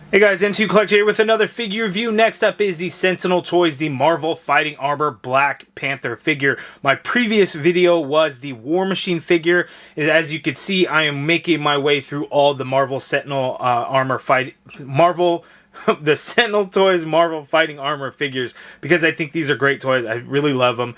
Hey guys, N2 Collector here with another figure review. Next up is the Sentinel Toys, the Marvel Fighting Armor Black Panther figure. My previous video was the War Machine figure. As you can see, I am making my way through all the Marvel Sentinel the Sentinel Toys Marvel Fighting Armor figures because I think these are great toys. I really love them.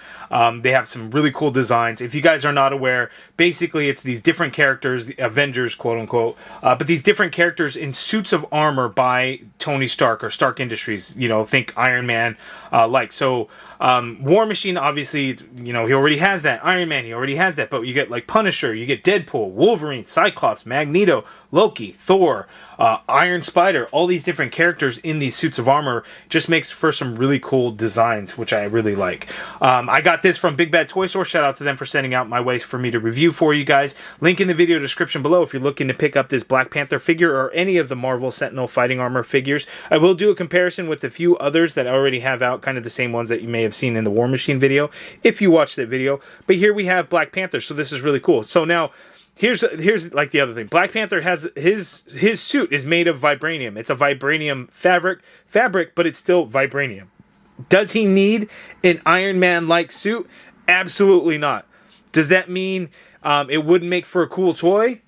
They have some really cool designs. If you guys are not aware, basically it's these different characters, the Avengers, quote unquote, but these different characters in suits of armor by Tony Stark or Stark Industries. You know, think Iron Man, War Machine, obviously, you know, he already has that. Iron Man, he already has that. But you get like Punisher, you get Deadpool, Wolverine, Cyclops, Magneto, Loki, Thor, Iron Spider, all these different characters in these suits of armor just makes for some really cool designs, which I really like. I got this from Big Bad Toy Store. Shout out to them for sending out my way for me to review for you guys. Link in the video description below if you're looking to pick up this Black Panther figure or any of the Marvel Sentinel Fighting Armor figures. I will do a comparison with a few others that I already have out, kind of the same ones that you may have seen in the War Machine video, if you watched that video. But here we have Black Panther, so this is really cool. So now, here's like the other thing. Black Panther has his suit is made of vibranium. It's a vibranium fabric, but it's still vibranium. Does he need an Iron Man-like suit? Absolutely not. Does that mean it wouldn't make for a cool toy?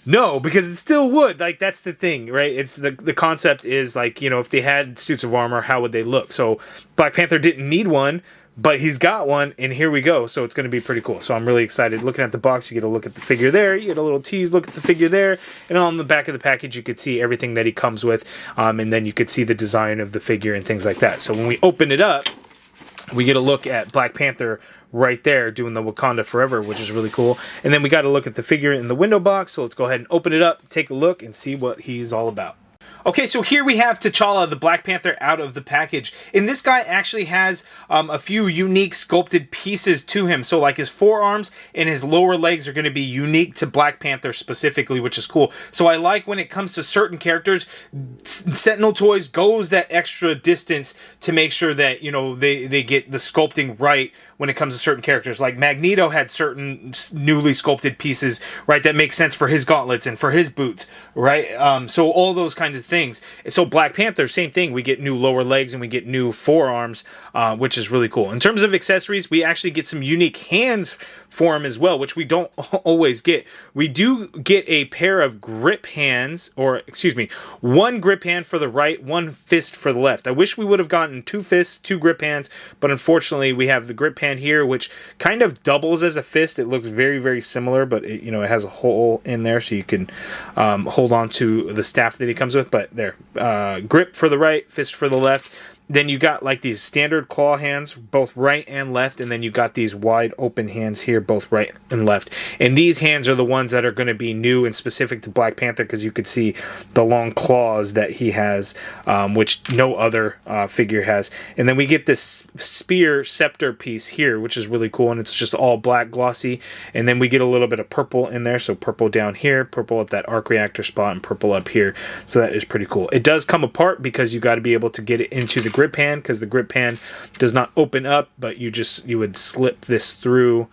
No, because it still would. Like, that's the thing, right? It's the concept is, like, you know, if they had suits of armor, how would they look? So Black Panther didn't need one, but he's got one, and here we go. So it's going to be pretty cool. So I'm really excited. Looking at the box, you get a look at the figure there. You get a little tease look at the figure there. And on the back of the package, you could see everything that he comes with. And then you could see the design of the figure and things like that. So when we open it up, we get a look at Black Panther right there doing the Wakanda Forever, which is really cool. And then we got to look at the figure in the window box. So let's go ahead and open it up, take a look, and see what he's all about. Okay, so here we have T'Challa, the Black Panther, out of the package. And this guy actually has a few unique sculpted pieces to him. So like his forearms and his lower legs are going to be unique to Black Panther specifically, which is cool. So I like when it comes to certain characters, Sentinel Toys goes that extra distance to make sure that, you know, they get the sculpting right when it comes to certain characters. Like Magneto had certain newly sculpted pieces, right, that makes sense for his gauntlets and for his boots, right? So all those kinds of things. So Black Panther, same thing. We get new lower legs and we get new forearms, which is really cool. In terms of accessories, we actually get some unique hands for him as well, which we don't always get. We do get a pair of grip hands, or excuse me, one grip hand for the right, one fist for the left. I wish we would have gotten two fists, two grip hands, but unfortunately we have the grip hand here, which kind of doubles as a fist. It looks very, very similar, but it, you know, it has a hole in there so you can hold on to the staff that he comes with. But there, grip for the right, fist for the left. Then you got like these standard claw hands, both right and left, and then you got these wide open hands here, both right and left. And these hands are the ones that are going to be new and specific to Black Panther, because you could see the long claws that he has, which no other figure has. And then we get this spear scepter piece here, which is really cool, and it's just all black glossy. And then we get a little bit of purple in there, so purple down here, purple at that arc reactor spot, and purple up here. So that is pretty cool. It does come apart because you got to be able to get it into the grip hand, because the grip hand does not open up, but you would slip this through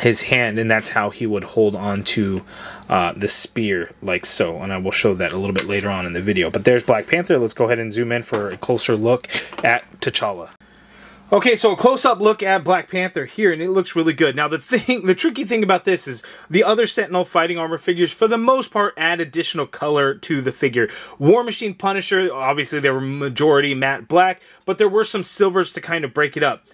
his hand, and that's how he would hold on to the spear, like so. And I will show that a little bit later on in the video. But there's Black Panther. Let's go ahead and zoom in for a closer look at T'Challa. Okay, so a close-up look at Black Panther here, and it looks really good. Now, the tricky thing about this is the other Sentinel Fighting Armor figures, for the most part, add additional color to the figure. War Machine, Punisher, obviously they were majority matte black, but there were some silvers to kind of break it up.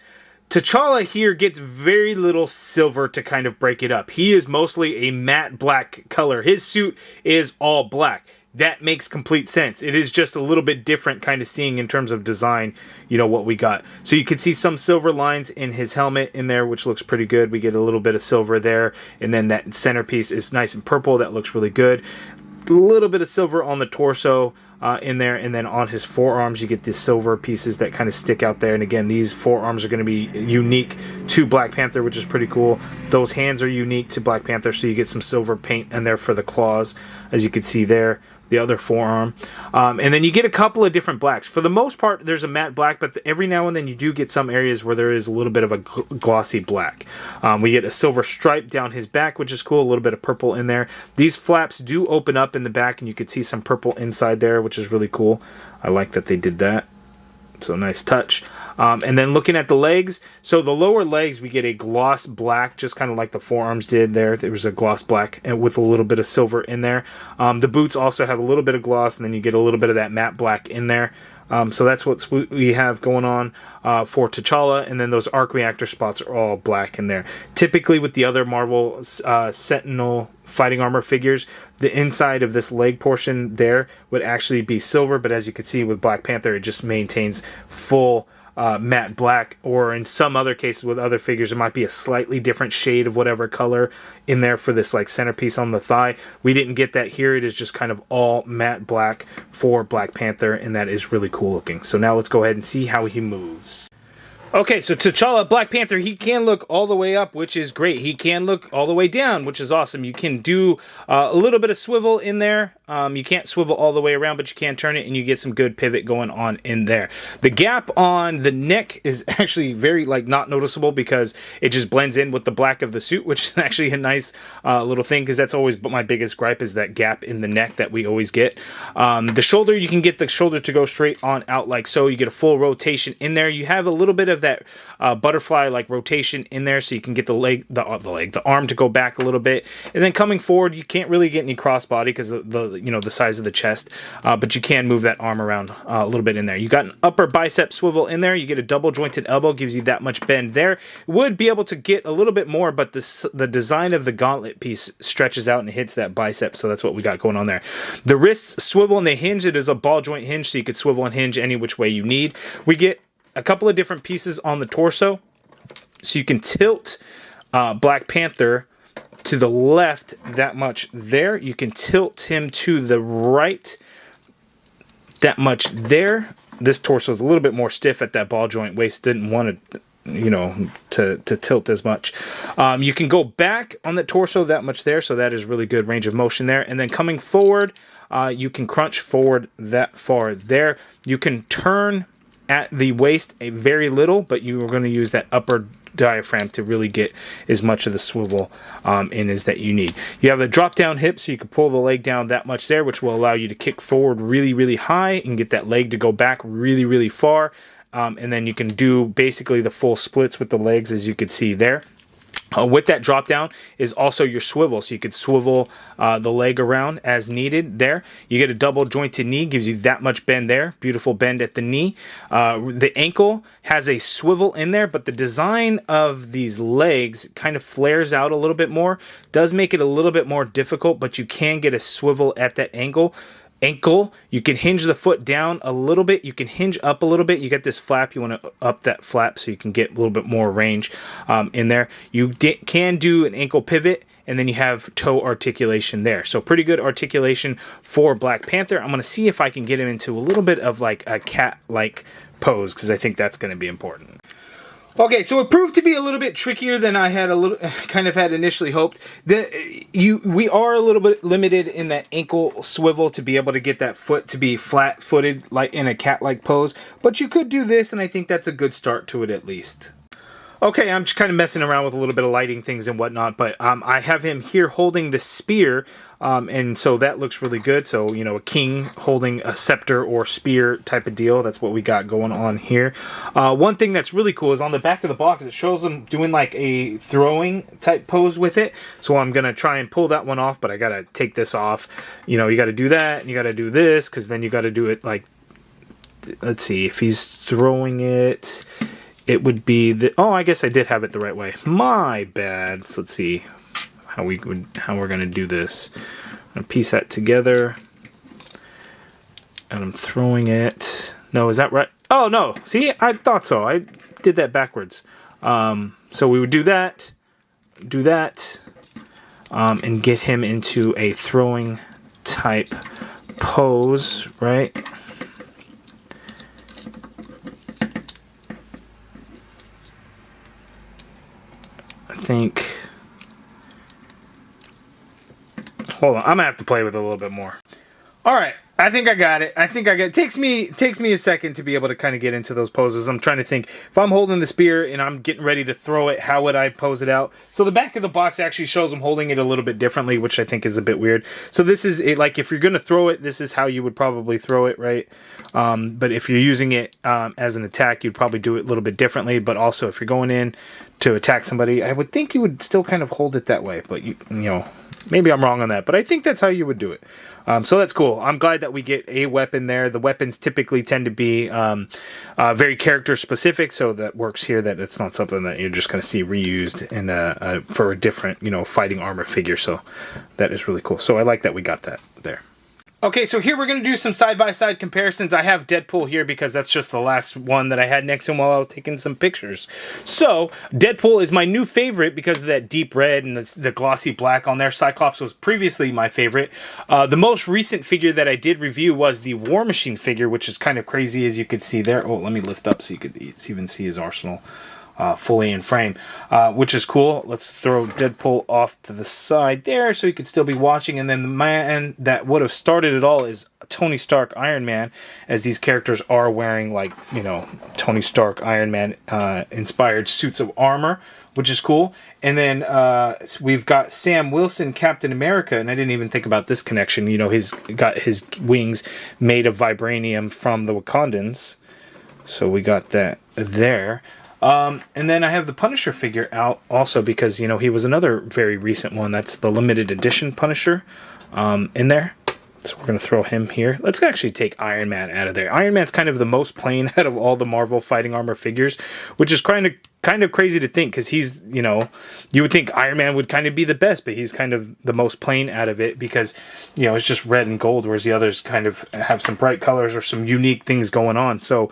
T'Challa here gets very little silver to kind of break it up. He is mostly a matte black color. His suit is all black. That makes complete sense. It is just a little bit different kind of seeing in terms of design, you know, what we got. So you can see some silver lines in his helmet in there, which looks pretty good. We get a little bit of silver there. And then that centerpiece is nice and purple. That looks really good. A little bit of silver on the torso, in there, and then on his forearms you get these silver pieces that kind of stick out there. And again, these forearms are going to be unique to Black Panther, which is pretty cool. Those hands are unique to Black Panther, so you get some silver paint in there for the claws, as you can see there, the other forearm. And then you get a couple of different blacks. For the most part, there's a matte black, but every now and then you do get some areas where there is a little bit of a glossy black. We get a silver stripe down his back, which is cool, a little bit of purple in there. These flaps do open up in the back, and you can see some purple inside there, which is really cool. I like that they did that. So nice touch. And then looking at the legs, so the lower legs, we get a gloss black, just kind of like the forearms did there. There was a gloss black and with a little bit of silver in there. The boots also have a little bit of gloss, and then you get a little bit of that matte black in there. So that's what we have going on for T'Challa, and then those arc reactor spots are all black in there. Typically with the other Marvel Sentinel fighting armor figures, the inside of this leg portion there would actually be silver, but as you can see with Black Panther, it just maintains full matte black, or in some other cases with other figures it might be a slightly different shade of whatever color in there for this like centerpiece on the thigh. We didn't get that here. It is just kind of all matte black for Black Panther, and that is really cool looking. So now let's go ahead and see how he moves. Okay, so T'Challa, Black Panther, he can look all the way up, which is great. He can look all the way down, which is awesome. You can do a little bit of swivel in there. You can't swivel all the way around, but you can turn it, and you get some good pivot going on in there. The gap on the neck is actually very, like, not noticeable because it just blends in with the black of the suit, which is actually a nice little thing, because that's always my biggest gripe is that gap in the neck that we always get. The shoulder, you can get the shoulder to go straight on out like so. You get a full rotation in there. You have a little bit of that butterfly like rotation in there, so you can get the arm to go back a little bit. And then coming forward, you can't really get any crossbody because the size of the chest, but you can move that arm around a little bit in there. You got an upper bicep swivel in there. You get a double jointed elbow, gives you that much bend there. Would be able to get a little bit more, but the design of the gauntlet piece stretches out and hits that bicep, so that's what we got going on there. The wrists swivel and they hinge. It is a ball joint hinge, so you could swivel and hinge any which way you need. We get a couple of different pieces on the torso, so you can tilt Black Panther to the left that much there. You can tilt him to the right that much there. This torso is a little bit more stiff at that ball joint. Waist didn't want to tilt as much. You can go back on the torso that much there, so that is really good range of motion there. And then coming forward, you can crunch forward that far there. You can turn at the waist a very little, but you are going to use that upper diaphragm to really get as much of the swivel in as that you need. You have a drop down hip, so you can pull the leg down that much there, which will allow you to kick forward really, really high and get that leg to go back really, really far. And then you can do basically the full splits with the legs, as you can see there. With that drop down is also your swivel, so you could swivel the leg around as needed there. You get a double jointed knee, gives you that much bend there. Beautiful bend at the knee. The ankle has a swivel in there, but the design of these legs kind of flares out a little bit more. Does make it a little bit more difficult, but you can get a swivel at that ankle. You can hinge the foot down a little bit. You can hinge up a little bit. You get this flap. You want to up that flap so you can get a little bit more range in there. You can do an ankle pivot, and then you have toe articulation there. So pretty good articulation for Black Panther. I'm going to see if I can get him into a little bit of like a cat-like pose, because I think that's going to be important. Okay, so it proved to be a little bit trickier than I had had initially hoped. We are a little bit limited in that ankle swivel to be able to get that foot to be flat-footed, like in a cat-like pose. But you could do this, and I think that's a good start to it at least. Okay, I'm just kind of messing around with a little bit of lighting things and whatnot, but I have him here holding the spear, and so that looks really good. So, a king holding a scepter or spear type of deal. That's what we got going on here. One thing that's really cool is on the back of the box, it shows him doing like a throwing type pose with it. So I'm going to try and pull that one off, but I got to take this off. You got to do that, and you got to do this, because then you got to do it like, let's see, if he's throwing it... It would be I guess I did have it the right way. My bad. So let's see how we're going to do this. I'm going to piece that together. And I'm throwing it. No, is that right? Oh, no. See, I thought so. I did that backwards. So we would do that, and get him into a throwing type pose, right? I think... Hold on, I'm gonna have to play with it a little bit more. All right, I think I got it. It takes me a second to be able to kind of get into those poses. I'm trying to think, if I'm holding the spear and I'm getting ready to throw it, how would I pose it out? So the back of the box actually shows I'm holding it a little bit differently, which I think is a bit weird. So this is it, like if you're gonna throw it, this is how you would probably throw it, right? But if you're using it as an attack, you'd probably do it a little bit differently. But also, if you're going in to attack somebody, I would think you would still kind of hold it that way. But you know. Maybe I'm wrong on that, but I think that's how you would do it. So that's cool. I'm glad that we get a weapon there. The weapons typically tend to be very character specific, so that works here. That it's not something that you're just going to see reused in for a different, fighting armor figure. So that is really cool. So I like that we got that there. Okay, so here we're going to do some side-by-side comparisons. I have Deadpool here because that's just the last one that I had next to him while I was taking some pictures. So, Deadpool is my new favorite because of that deep red and the glossy black on there. Cyclops was previously my favorite. The most recent figure that I did review was the War Machine figure, which is kind of crazy, as you could see there. Oh, let me lift up so you could even see his arsenal. Fully in frame, which is cool. Let's throw Deadpool off to the side there so he could still be watching. And then the man that would have started it all is Tony Stark Iron Man, as these characters are wearing Tony Stark Iron Man inspired suits of armor, which is cool. And then we've got Sam Wilson, Captain America, and I didn't even think about this connection. He's got his wings made of vibranium from the Wakandans, so we got that there. And then I have the Punisher figure out also because, he was another very recent one. That's the limited edition Punisher in there. So we're going to throw him here. Let's actually take Iron Man out of there. Iron Man's kind of the most plain out of all the Marvel fighting armor figures, which is kind of crazy to think because he's, you would think Iron Man would kind of be the best, but he's kind of the most plain out of it because, it's just red and gold, whereas the others kind of have some bright colors or some unique things going on. So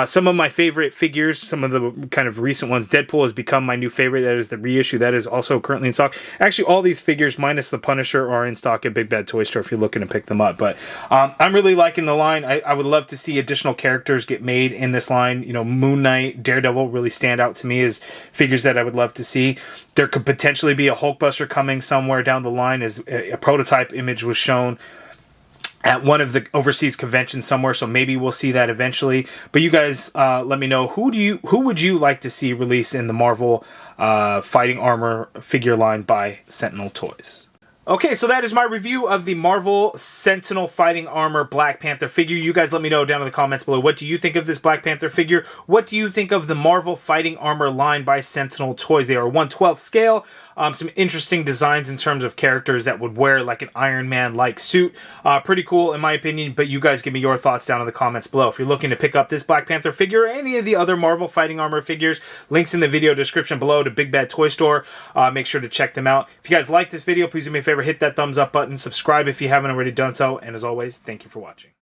some of my favorite figures, some of the kind of recent ones, Deadpool has become my new favorite. That is the reissue. That is also currently in stock. Actually, all these figures, minus the Punisher, are in stock at Big Bad Toy Store if you're looking to pick them up. But I'm really liking the line. I would love to see additional characters get made in this line. Moon Knight, Daredevil really stand out to me as figures that I would love to see. There could potentially be a Hulkbuster coming somewhere down the line, as a prototype image was shown at one of the overseas conventions somewhere, so maybe we'll see that eventually. But you guys let me know, who would you like to see released in the Marvel fighting armor figure line by Sentinel Toys? Okay, so that is my review of the Marvel Sentinel Fighting Armor Black Panther figure. You guys let me know down in the comments below. What do you think of this Black Panther figure? What do you think of the Marvel Fighting Armor line by Sentinel Toys? They are 1/12 scale. Some interesting designs in terms of characters that would wear like an Iron Man-like suit. Pretty cool in my opinion, but you guys give me your thoughts down in the comments below. If you're looking to pick up this Black Panther figure or any of the other Marvel Fighting Armor figures, links in the video description below to Big Bad Toy Store. Make sure to check them out. If you guys like this video, please do me a favor, hit that thumbs up button, subscribe if you haven't already done so, and as always, thank you for watching.